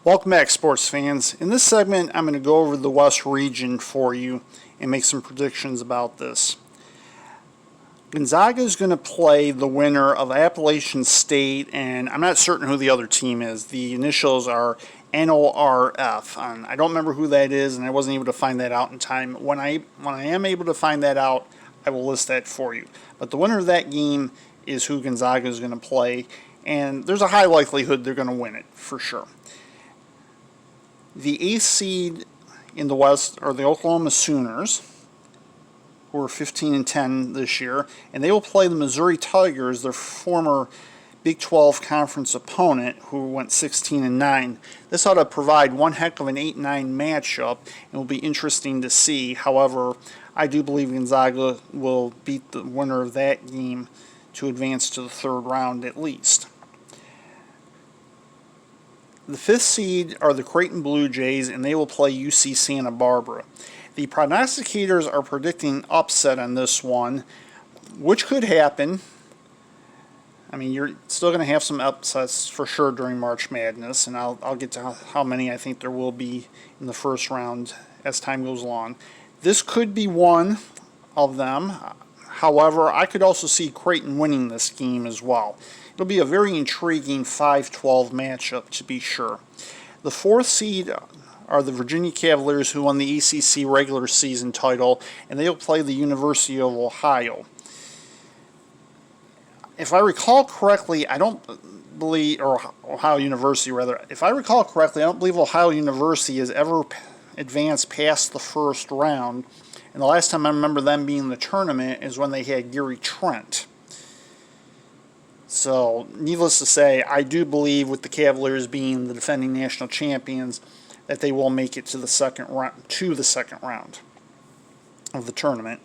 Welcome back, sports fans. In this segment, I'm going to go over the West region for you and make some predictions about this. Gonzaga is going to play the winner of Appalachian State, and I'm not certain who the other team is. The initials are NORF. I don't remember who that is, and I wasn't able to find that out in time. When I am able to find that out, I will list that for you. But the winner of that game is who Gonzaga is going to play, and there's a high likelihood they're going to win it for sure. The 8th seed in the West are the Oklahoma Sooners, who are 15-10 this year, and they will play the Missouri Tigers, their former Big 12 conference opponent, who went 16-9. This ought to provide one heck of an 8-9 matchup, and will be interesting to see. However, I do believe Gonzaga will beat the winner of that game to advance to the third round at least. The 5th seed are the Creighton Blue Jays, and they will play UC Santa Barbara. The prognosticators are predicting upset on this one, which could happen. I mean, you're still going to have some upsets for sure during March Madness, and I'll get to how many I think there will be in the first round as time goes along. This could be one of them. However, I could also see Creighton winning this game as well. It'll be a very intriguing 5-12 matchup, to be sure. The 4th seed are the Virginia Cavaliers, who won the ACC regular season title, and they'll play the University of Ohio. If I recall correctly, I don't believe, or Ohio University rather, if I recall correctly, I don't believe Ohio University has ever advanced past the first round. And the last time I remember them being in the tournament is when they had Gary Trent. So, needless to say, I do believe with the Cavaliers being the defending national champions that they will make it to the second round of the tournament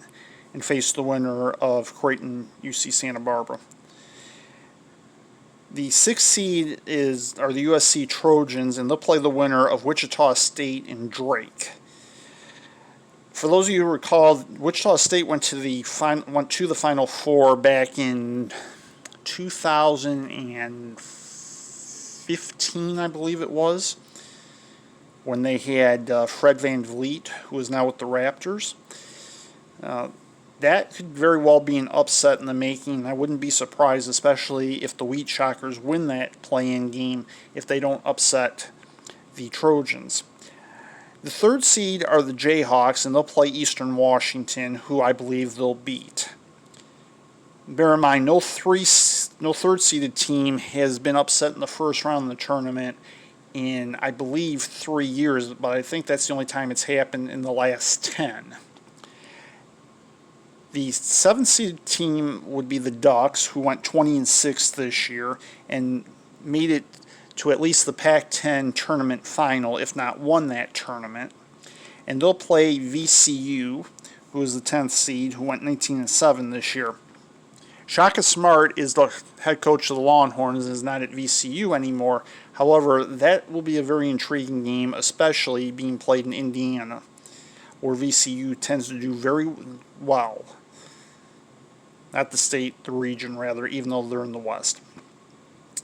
and face the winner of Creighton UC Santa Barbara. The 6th seed are the USC Trojans, and they'll play the winner of Wichita State and Drake. For those of you who recall, Wichita State went to the Final Four back in 2015, I believe it was, when they had Fred VanVleet, who is now with the Raptors. That could very well be an upset in the making. I wouldn't be surprised, especially if the Wheat Shockers win that play-in game, if they don't upset the Trojans. The 3rd seed are the Jayhawks, and they'll play Eastern Washington, who I believe they'll beat. Bear in mind, no third-seeded team has been upset in the first round of the tournament in, I believe, 3 years, but I think that's the only time it's happened in the last 10. The 7th-seeded team would be the Ducks, who went 20-6 this year and made it to at least the Pac-10 tournament final, if not won that tournament. And they'll play VCU, who is the 10th seed, who went 19-7 this year. Shaka Smart is the head coach of the Longhorns and is not at VCU anymore. However, that will be a very intriguing game, especially being played in Indiana, where VCU tends to do very well. Not the state, the region rather, even though they're in the West.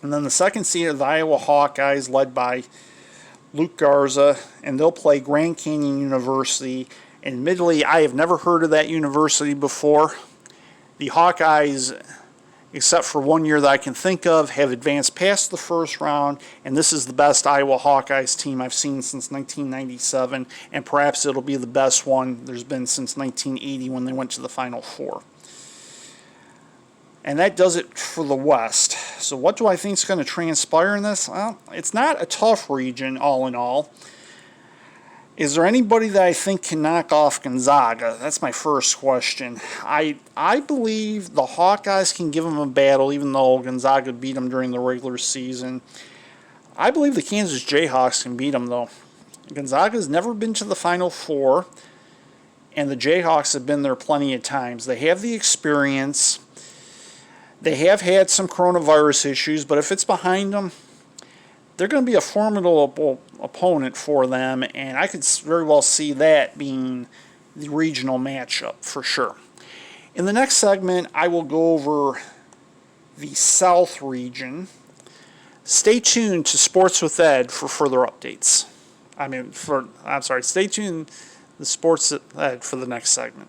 And then the 2nd seed are the Iowa Hawkeyes, led by Luke Garza, and they'll play Grand Canyon University. And admittedly, I have never heard of that university before. The Hawkeyes, except for 1 year that I can think of, have advanced past the first round, and this is the best Iowa Hawkeyes team I've seen since 1997, and perhaps it'll be the best one there's been since 1980 when they went to the Final Four. And that does it for the West. So what do I think is going to transpire in this? Well, it's not a tough region all in all. Is there anybody that I think can knock off Gonzaga? That's my first question. I believe the Hawkeyes can give them a battle, even though Gonzaga beat them during the regular season. I believe the Kansas Jayhawks can beat them, though. Gonzaga's never been to the Final Four, and the Jayhawks have been there plenty of times. They have the experience. They have had some coronavirus issues, but if it's behind them, they're going to be a formidable opponent for them, and I could very well see that being the regional matchup for sure. In the next segment, I will go over the South region. Stay tuned to Sports with Ed for further updates. Stay tuned to Sports Ed for the next segment.